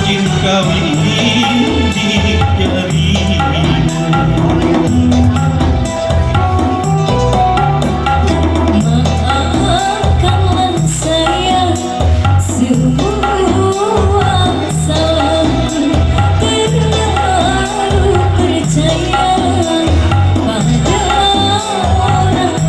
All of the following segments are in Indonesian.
cincin kawin di jarimu. Maafkanlah saya semua salahku, terlalu percaya pada orang lain.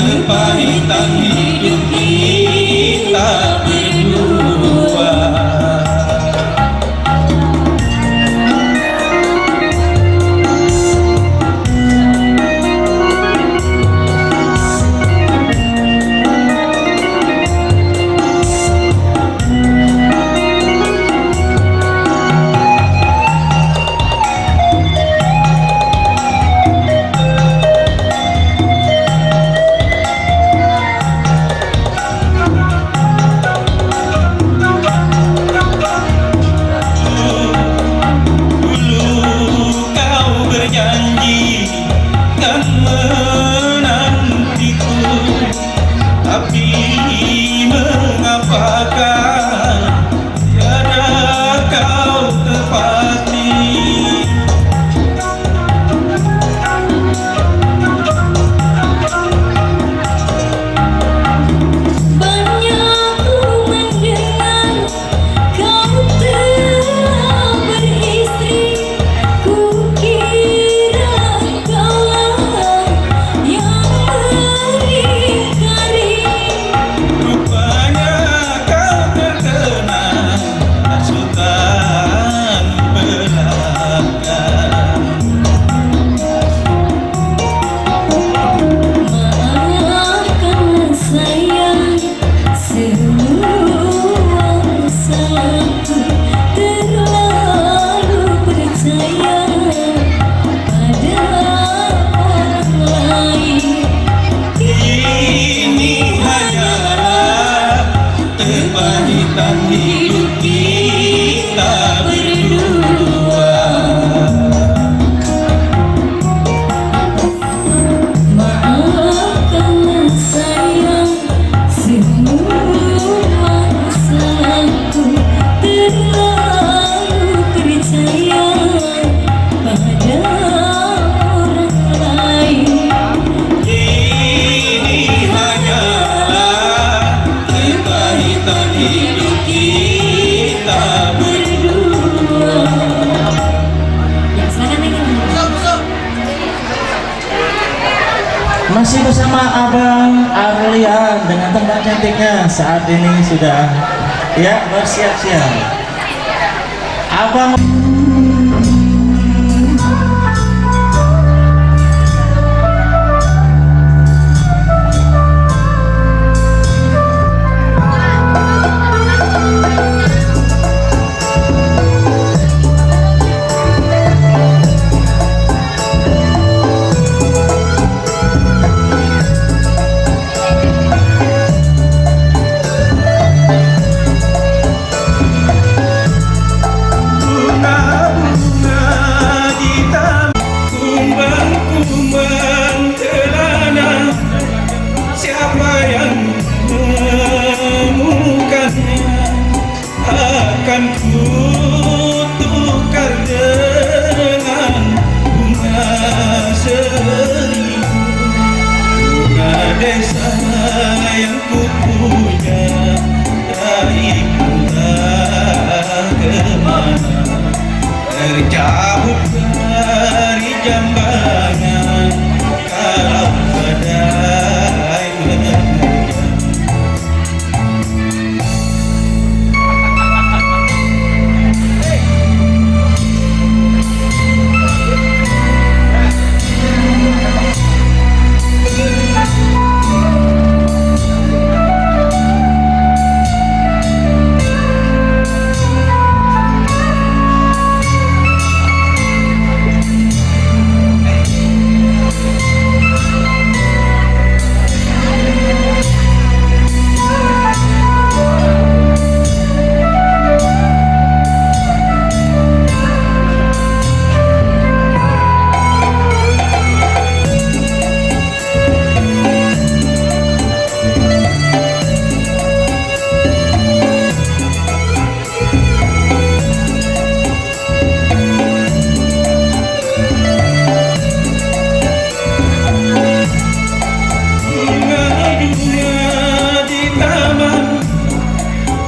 Berpahitan hidup kita berdua. Masih bersama Abang Arlian dengan tembang cantiknya saat ini sudah ya bersiap-siap. Abang kabut dari jambangan kalau badai menerjang.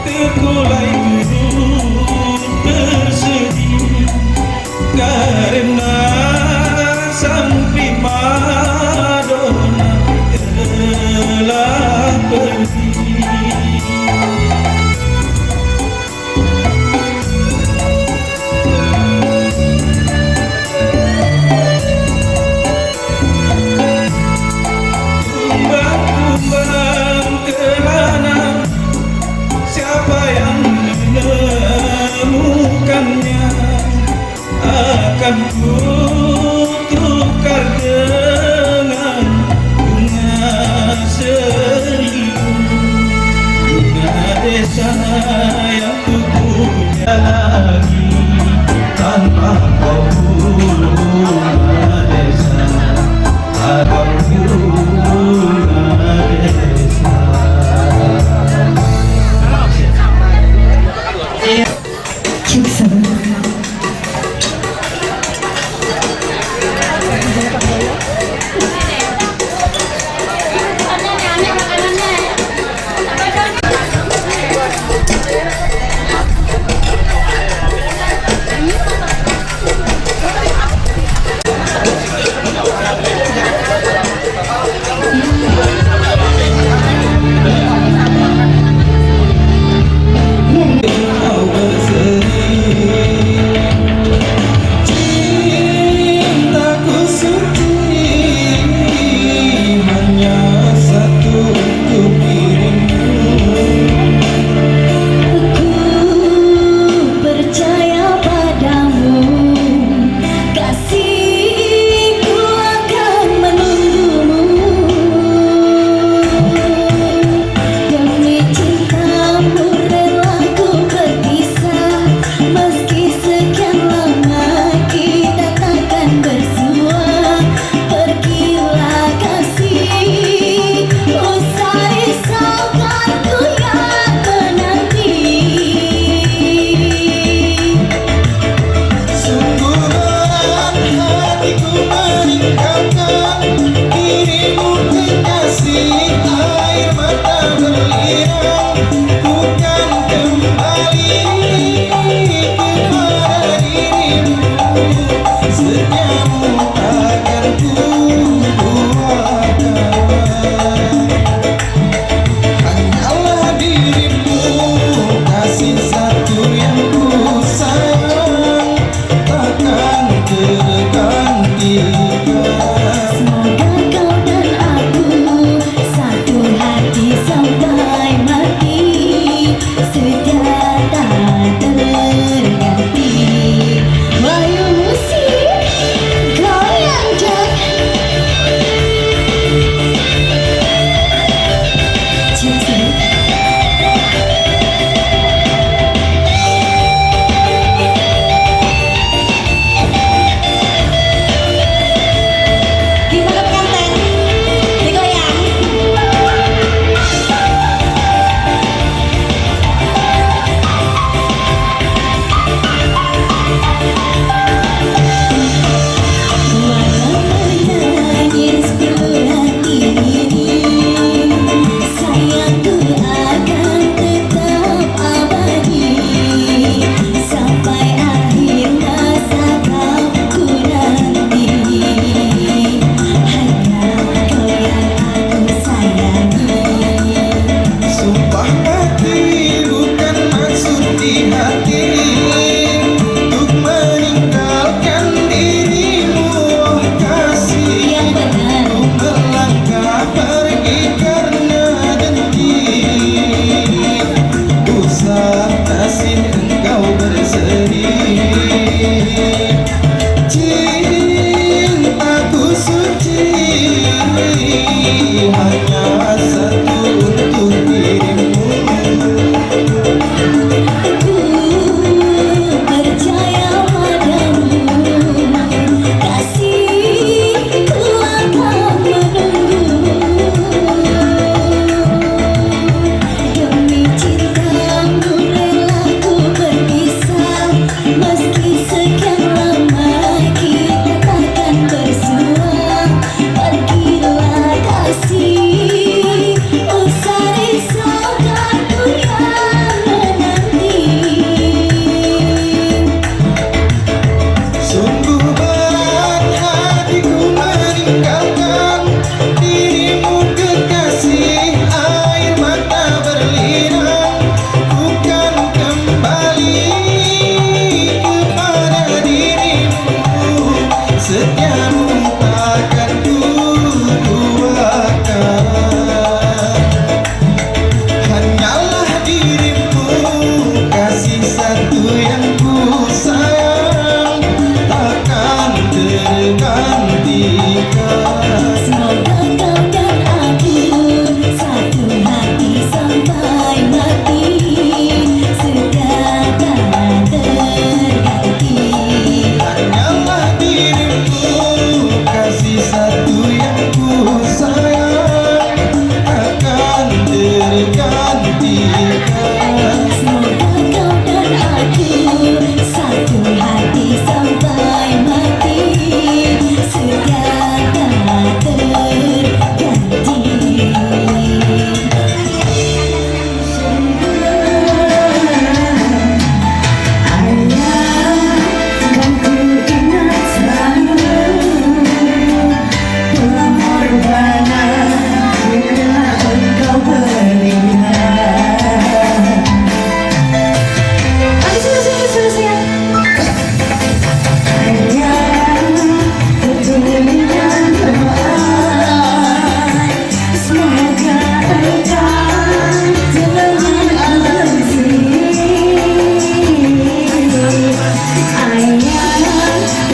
Terkulai duduk bersedih karena sang primadona telah pergi. Tumbang-tumbang kelana, siapa yang menemukannya akan ku tukar dengan bunga seribu, bunga desa yang ku punya lagi tanpa kau, bunga desa atau bunga desa.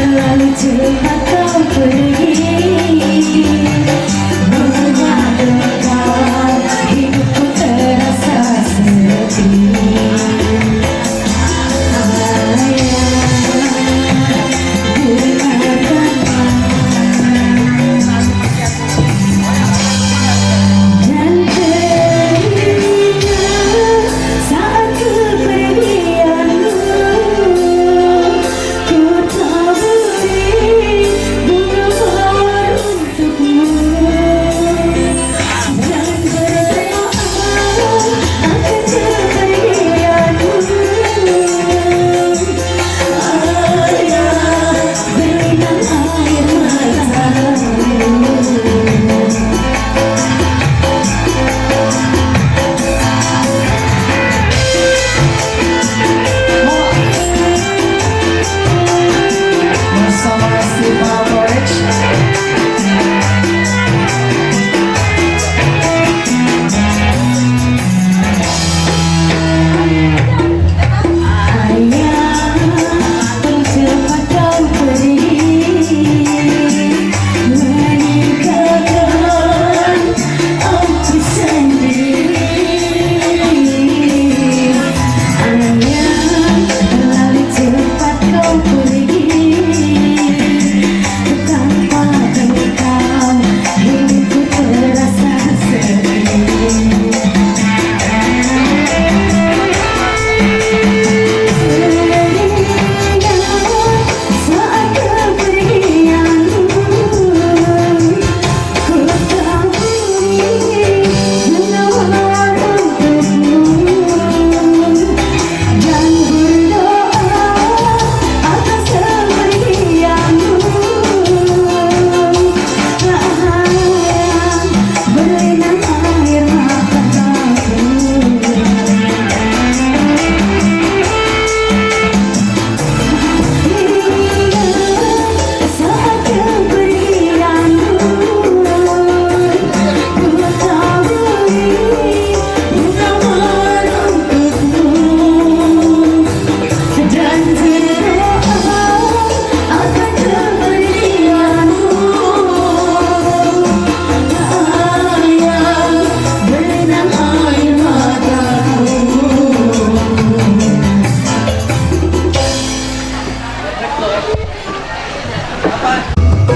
Terlalu cepat kau pergi, meninggalkan hidupku terasa sepi.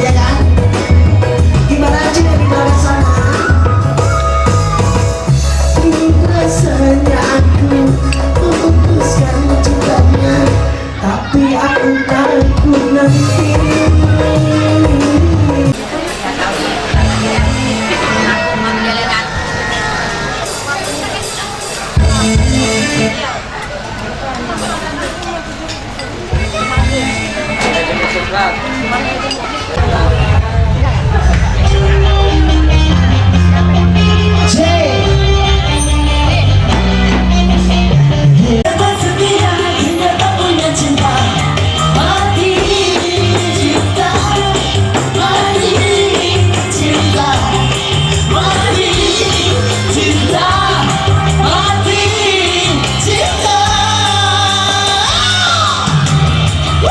Ya kan? Gimana aja dari bawah sana? Ini rasanya aku memutuskan cintanya, tapi aku takut nanti. Woo!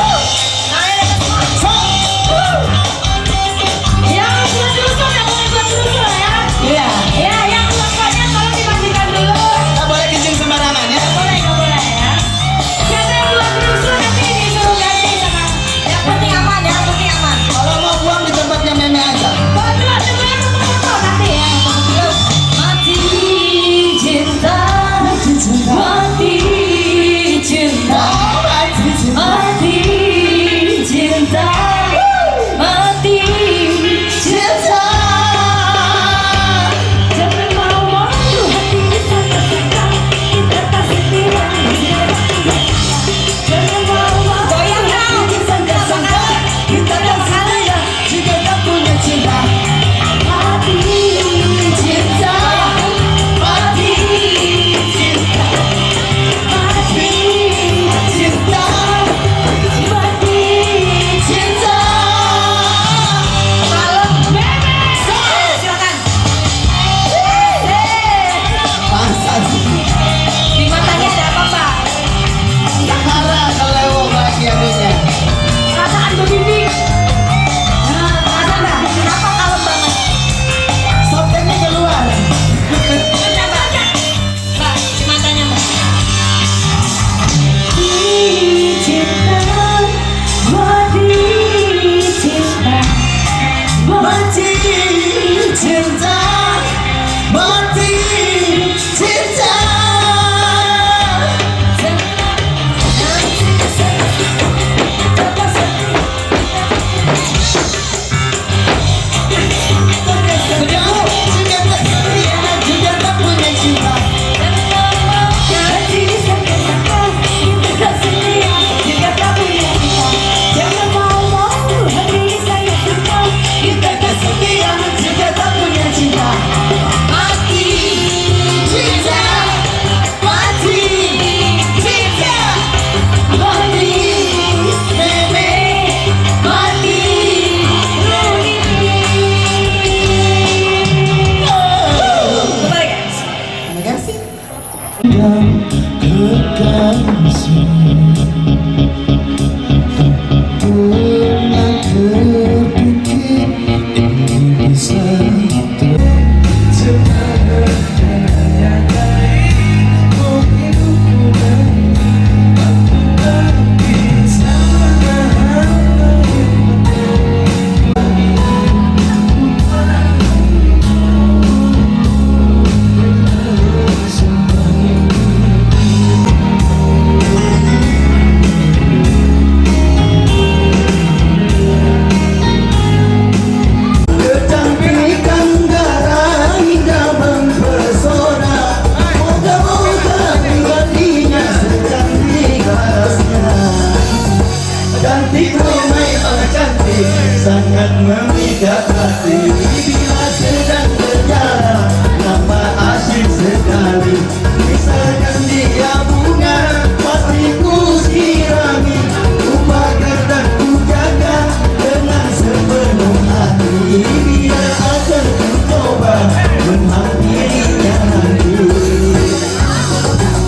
Jangan memikat hati bila sedang berjalan, nama asik sekali. Misalkan dia bunga, pasti ku sirami, ku bakar dan ku jaga dengan sepenuh hati. Biar akan ku coba menghampirinya nanti.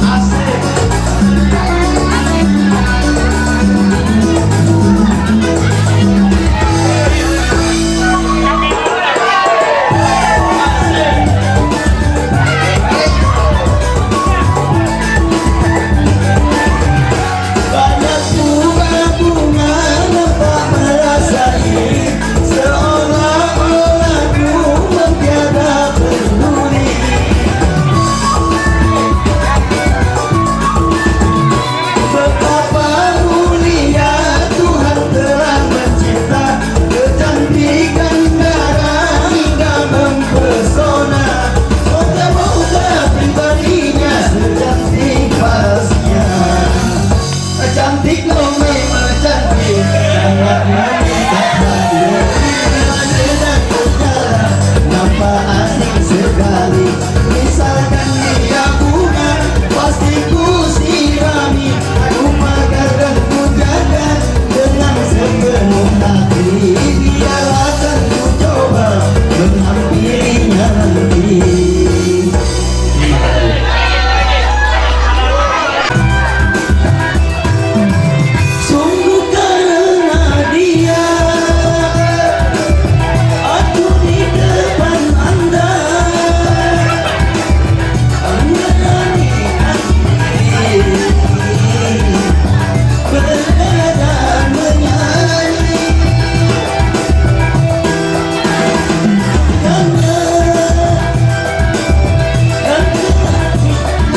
Asik. Banyak bunga-bunga nampak merasai, seolah-olah ku mentiada peduli. Betapa mulia Tuhan telah mencipta, kecantikan darah hingga mempesona. Moga-moga pribadinya secantik parasnya. Cantik memang cantik, sangat memikat hati. Bila sedang berjalan, nampak asing sekali. Misalkan dia bunga, pasti ku sirami, ku bakar dan ku jaga dengan sepenuh hati. Biar akan ku coba menghampirinya nanti. Sungguh karena dia, aku di depan Anda menjalani hati, berdan menyanyi. Karena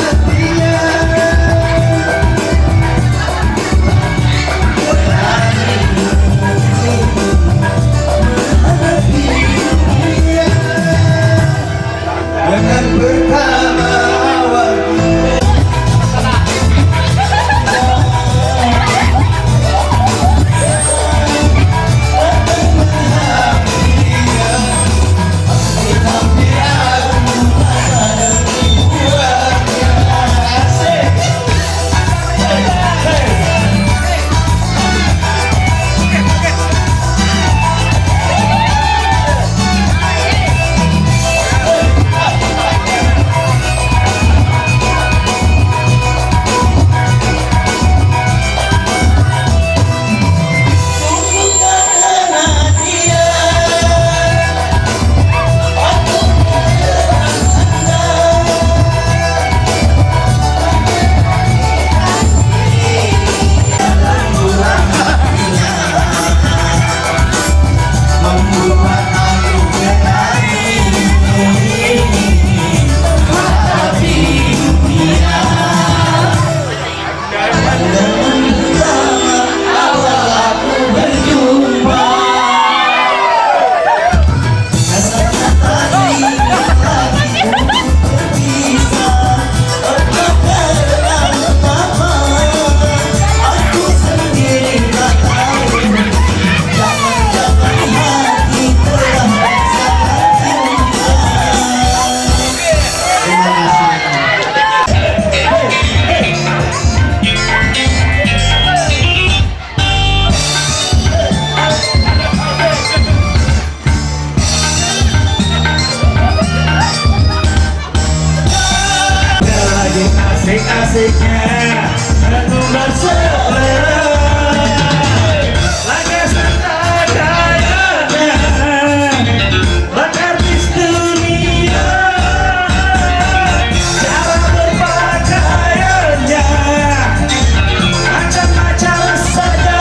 hatinya dengan pertama awal membuat aku berani menghadapi dunia. Dengan pertama awal aku berjumpa, rasanya tadi lagi untuk berpisah. Apakah dengan apa aku sendiri tak tahu. Jangan-jangan hati telah salah cinta. Terima kasih. Lagi asik-asiknya menumbar selera, laga serta gayanya berartis dunia. Cara berpakaiannya macam-macam saja.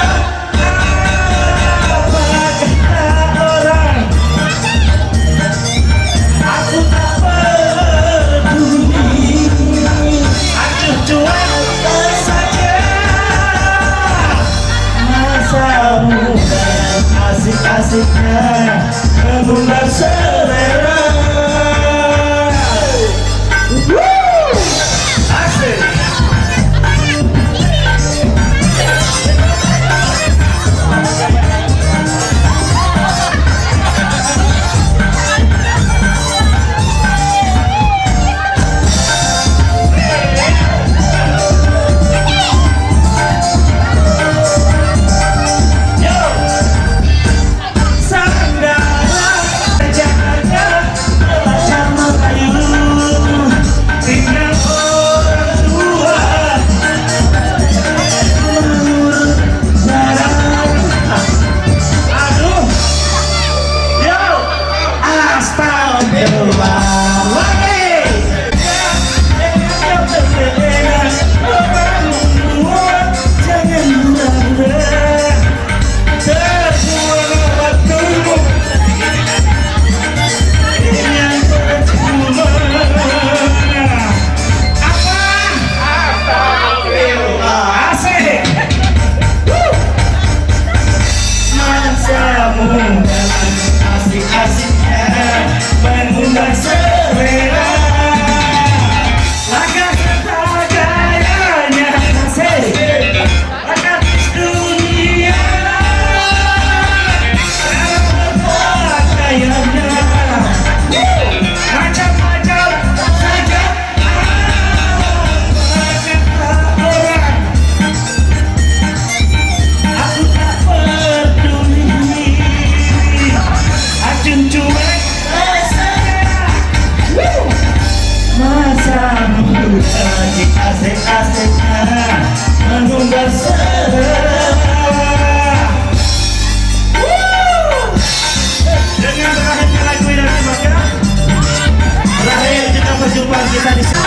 Apa kata orang, aku tak peduli. Acuh cuek saja. Masa muda asik-asiknya mengundang selera. Asik. dengan asik-asiknya mengundang selera. Langkah serta gayanya asik, artis dunia. Pakaiannya macam-macam saja. Kata orang, aku tak peduli. Acun cuek masa muda lagi asik-asiknya mengundang selera. Dengan berakhirnya lagu ini semoga terakhir kita perjumpaan kita di sini.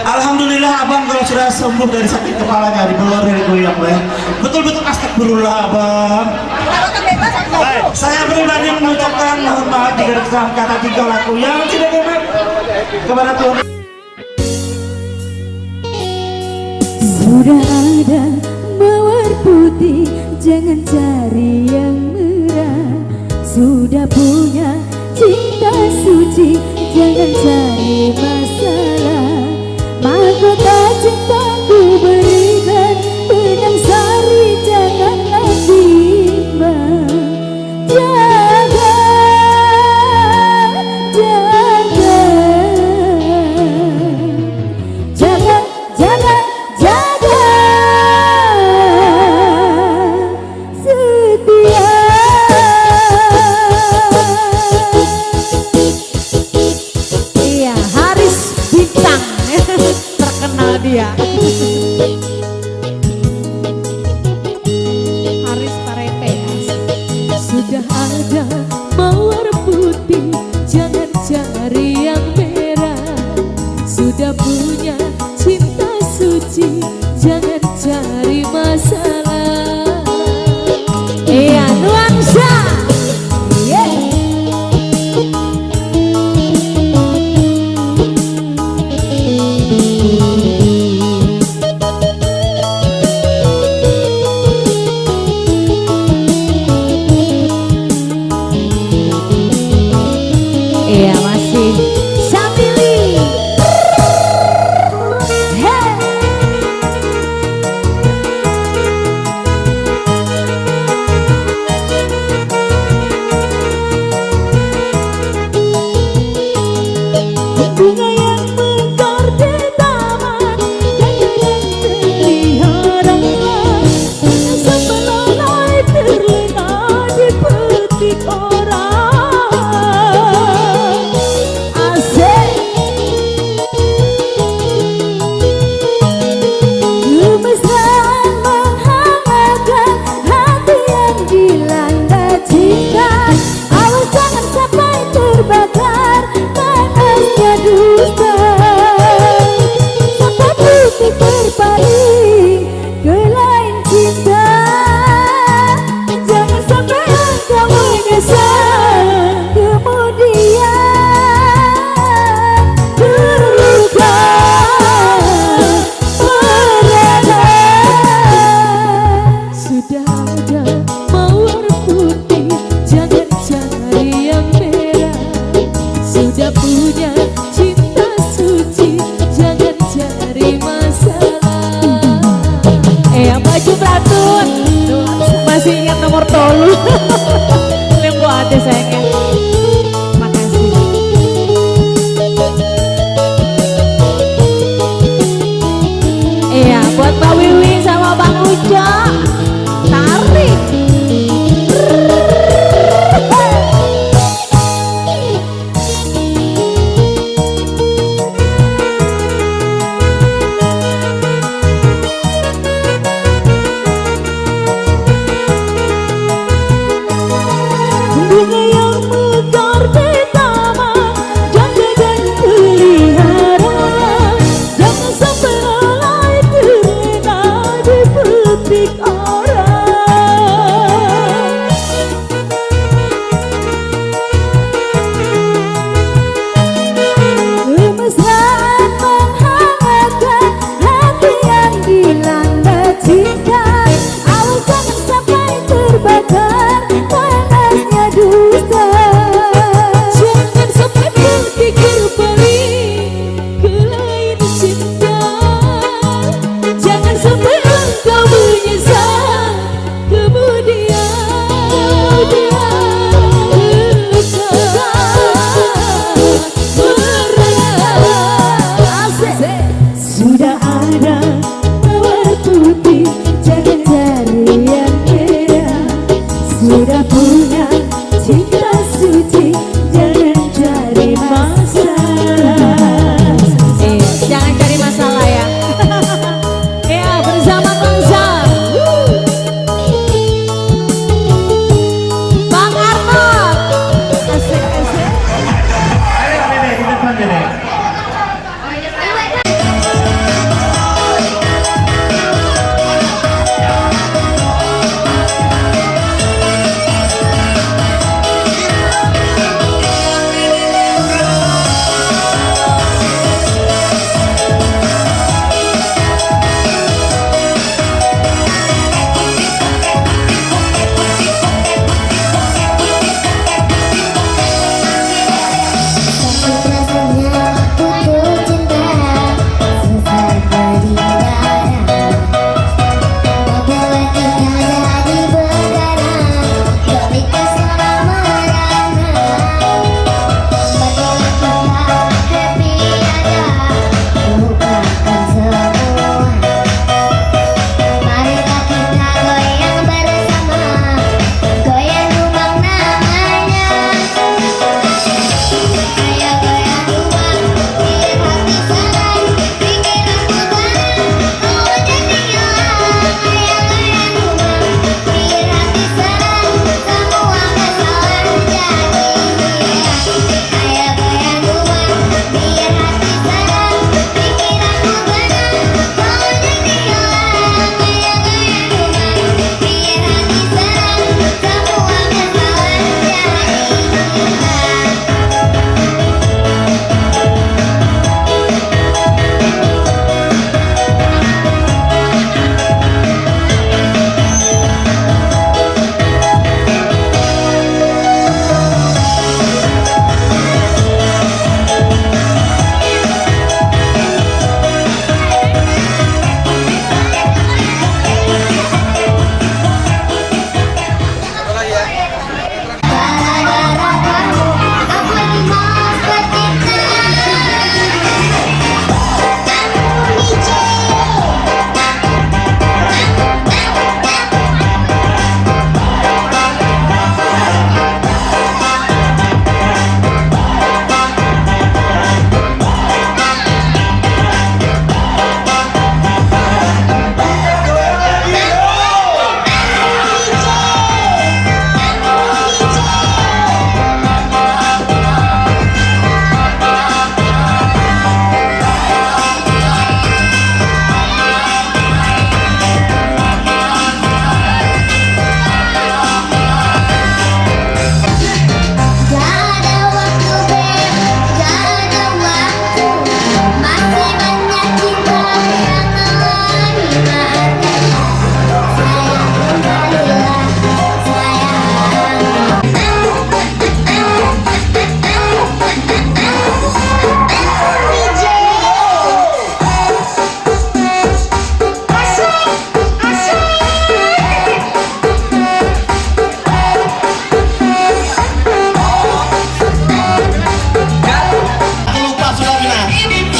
Alhamdulillah abang kalau sudah sembuh dari sakit kepalanya, keluar dari goyang ya. Betul-betul astagfirullah abang. Baik, saya pribadi mengucapkan mohon maaf jika ada kesalahan kata tiga laku yang tidak enak kepada Tuhan. Sudah ada mawar putih, jangan cari yang merah. Sudah punya cinta suci, jangan cari masalah. Mahkota cintaku berikan benang sari, janganlah bimbang. Jaga, jaga, jaga, jaga, jaga setia. Iya, Haris Bintang terkenal dia. Haris Parete ya. Sudah ada mawar putih, jangan cari yang merah. Sudah punya cinta suci, jangan cari masalah. Iya, nuansa. Yeah. Iya, masih Samili. Hey. Bunga yang mekar di taman, gajah yang terpelihara, sebelai terlena di petik orang. Asik. Kemesraan menghangatkan hati yang dilanda cinta. Awas jangan sampai terbakar panasnya dusta. Sampai putih berpaling ke lain cinta. Jangan sampai engkau menyesal kemudian terluka merana. Sudah ada mawar putih, jangan cari yang merah. Sudah punya cinta suci, jangan cari masalah.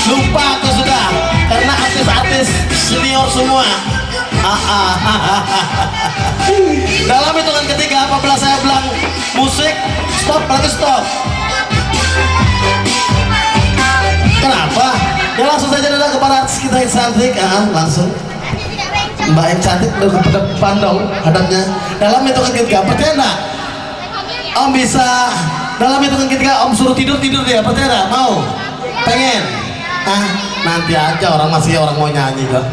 Lupa aku sudah, karena artis-artis senior semua. Dalam hitungan ketiga apabila saya bilang musik stop, berarti stop. Kenapa? Ya langsung saja dah kepada artis kita yang cantik, langsung. Mbak yang cantik udah ke depan dong hadapnya. Dalam hitungan ketiga, percaya enggak? Om bisa dalam hitungan ketiga Om suruh tidur dia, percaya enggak? Mau? Pengen? Nanti aja, orang masih orang mau nyanyi kok.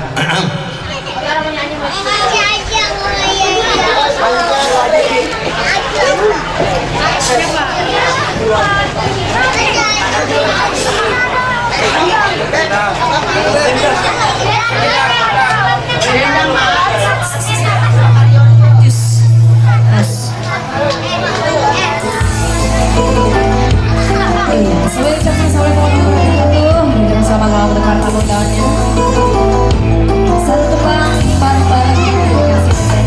Selamat malam untuk para tamu undangannya. Satu tebang bareng-bareng terima kasih.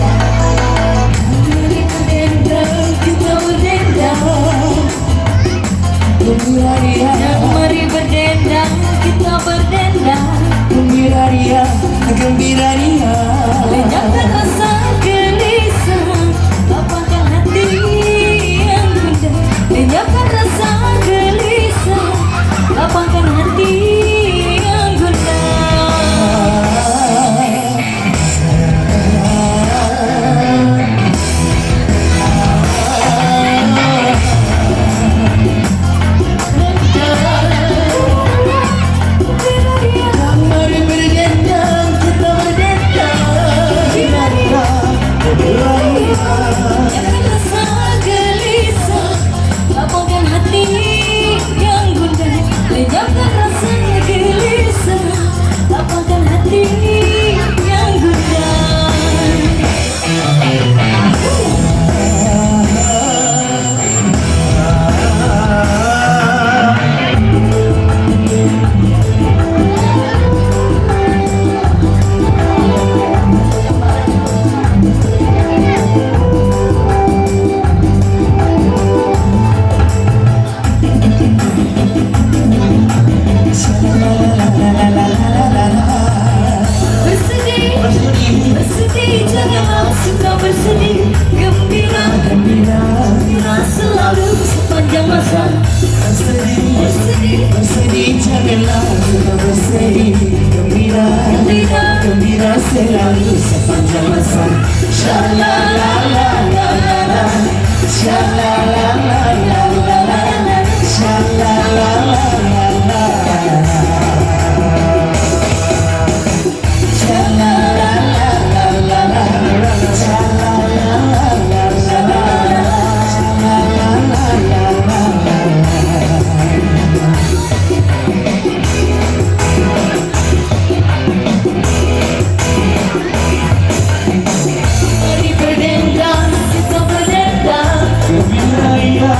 Mari berdendang, kita berdendang. Gembira ria, mari berdendang, kita berdendang. Gembira ria, gembira ria. Lenyapkan rasa gelisah, lapangkan hati yang gundah. Lenyapkan rasa gelisah, lapangkan hati yang gundah. Mari berdendang, kita berdendang. Jangan rasa gelisah, lapangkan hati yang gundah. Lenyapkan rasa gelisah, lapangkan hati yang gundah. Bersedih, bersedih, janganlah suka bersedih. Gembira, gembira, gembira selalu sepanjang masa. Bersedih, bersedih, bersedih, janganlah suka bersedih. Gembira, gembira, gembira selalu sepanjang masa. Sha-la-la-la-la-la-la, sha-la-la-la-la-la-la, sha-la-la-la-la-la. Mari berdendang, kita berdendang. Gembira ria,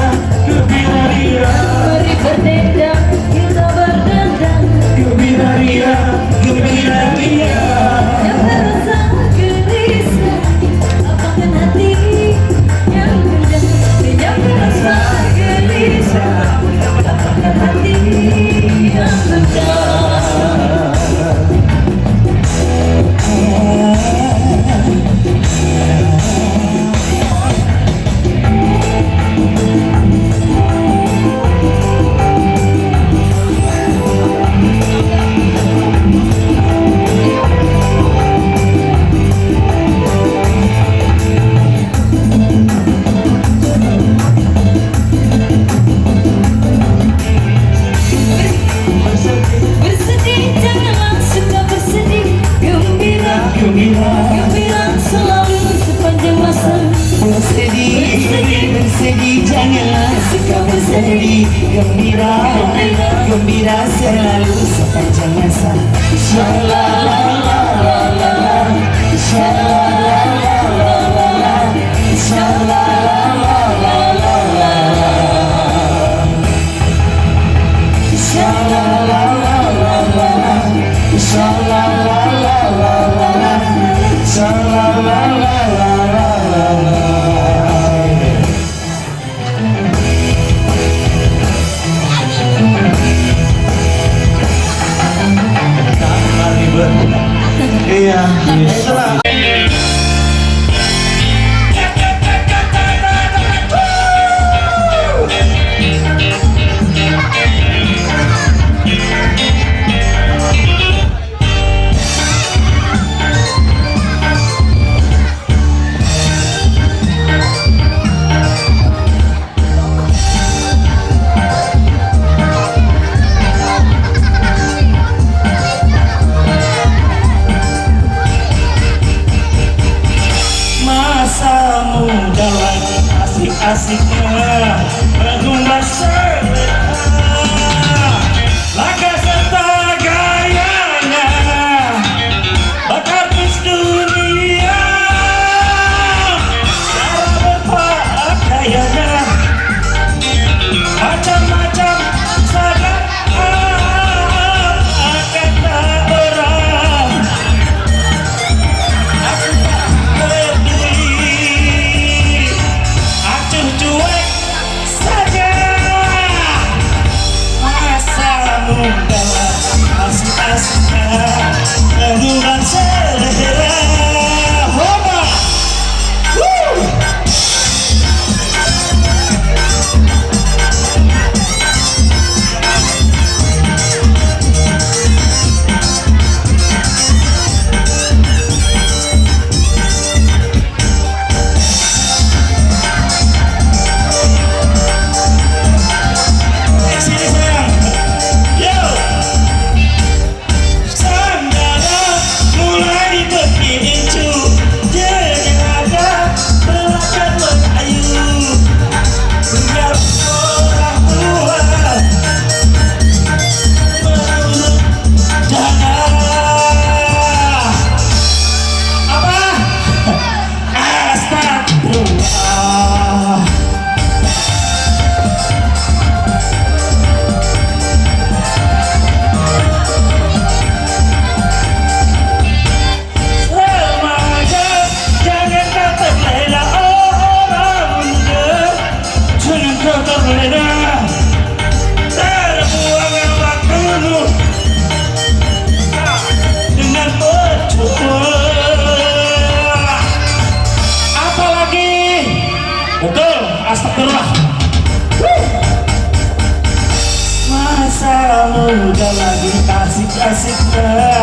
asiknya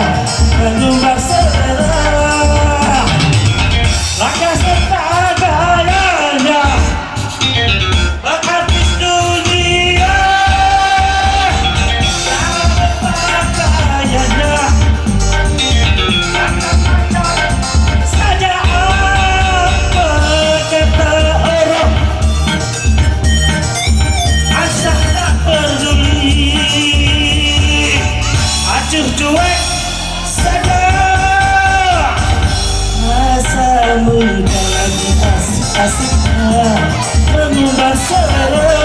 menyumbat selera langkah serta gayanya berartis dunia pakaiannya saja apa kata orang asal tak peduli acuh cuek saja masa muda lagi asik-asiknya mengubah selera.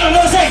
Musik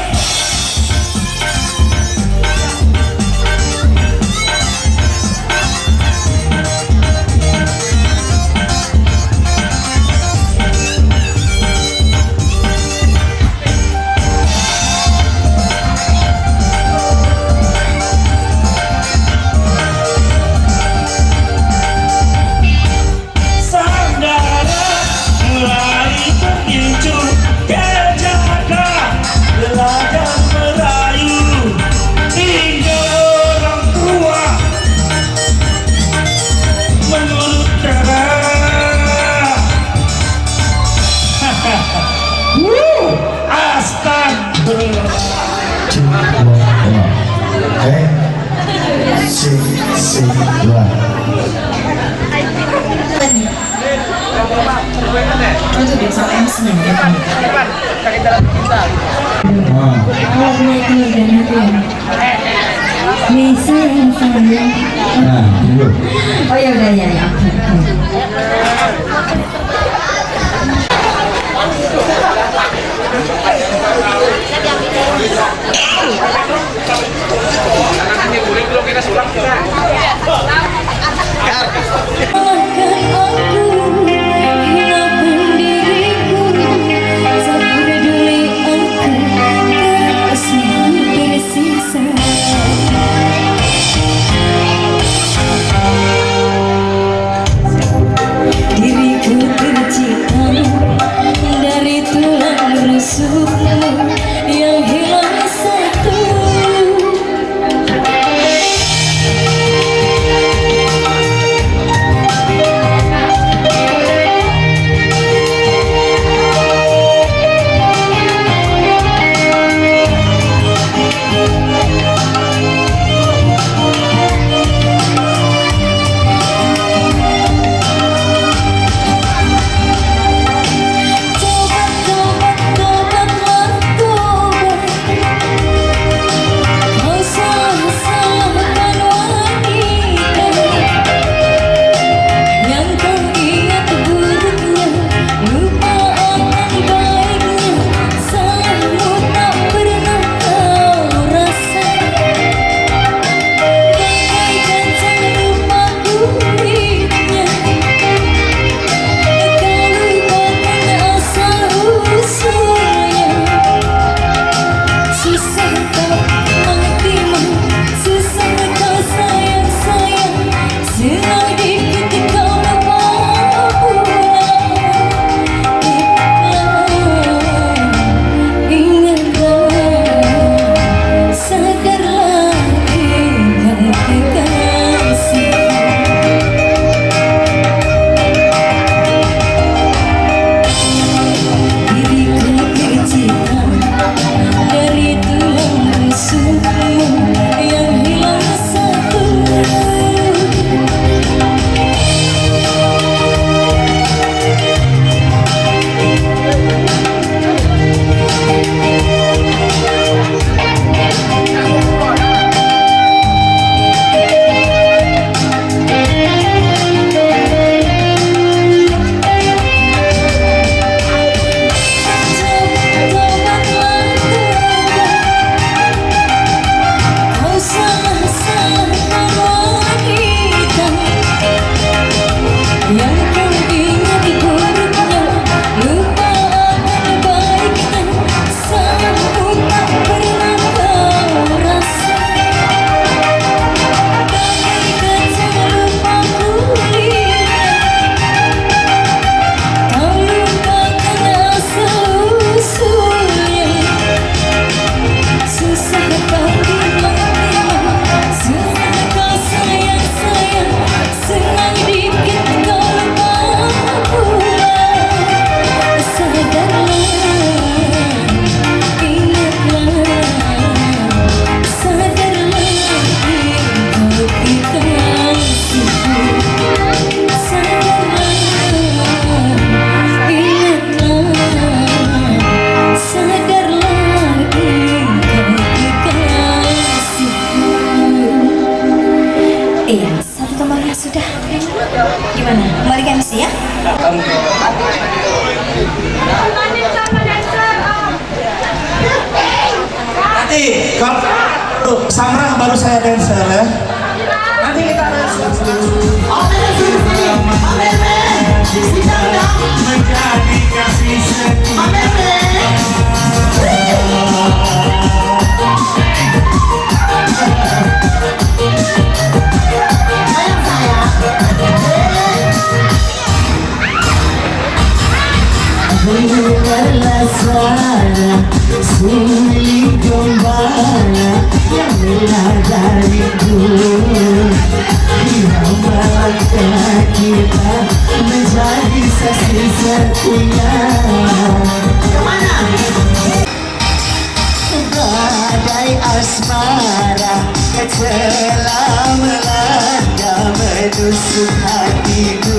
Itu biasa MC-nya ya kan? Oh, naik dan itu ya. Bisa yang sayang. Oh ya udah ya ya. Diriku tercipta dari tulang rusukmu yang hilang satu. Nanti kalau Samrah baru saya dancer ya. Nanti kita dancer. Menjadi kasih setia. Dengarlah suara suling gembala yang menadariku. Bila melangkah kita menjadi saksi setia. Kemana? Badai asmara telah melanda menusuk hatiku.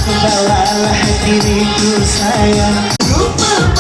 Bawalah diriku sayang, lupa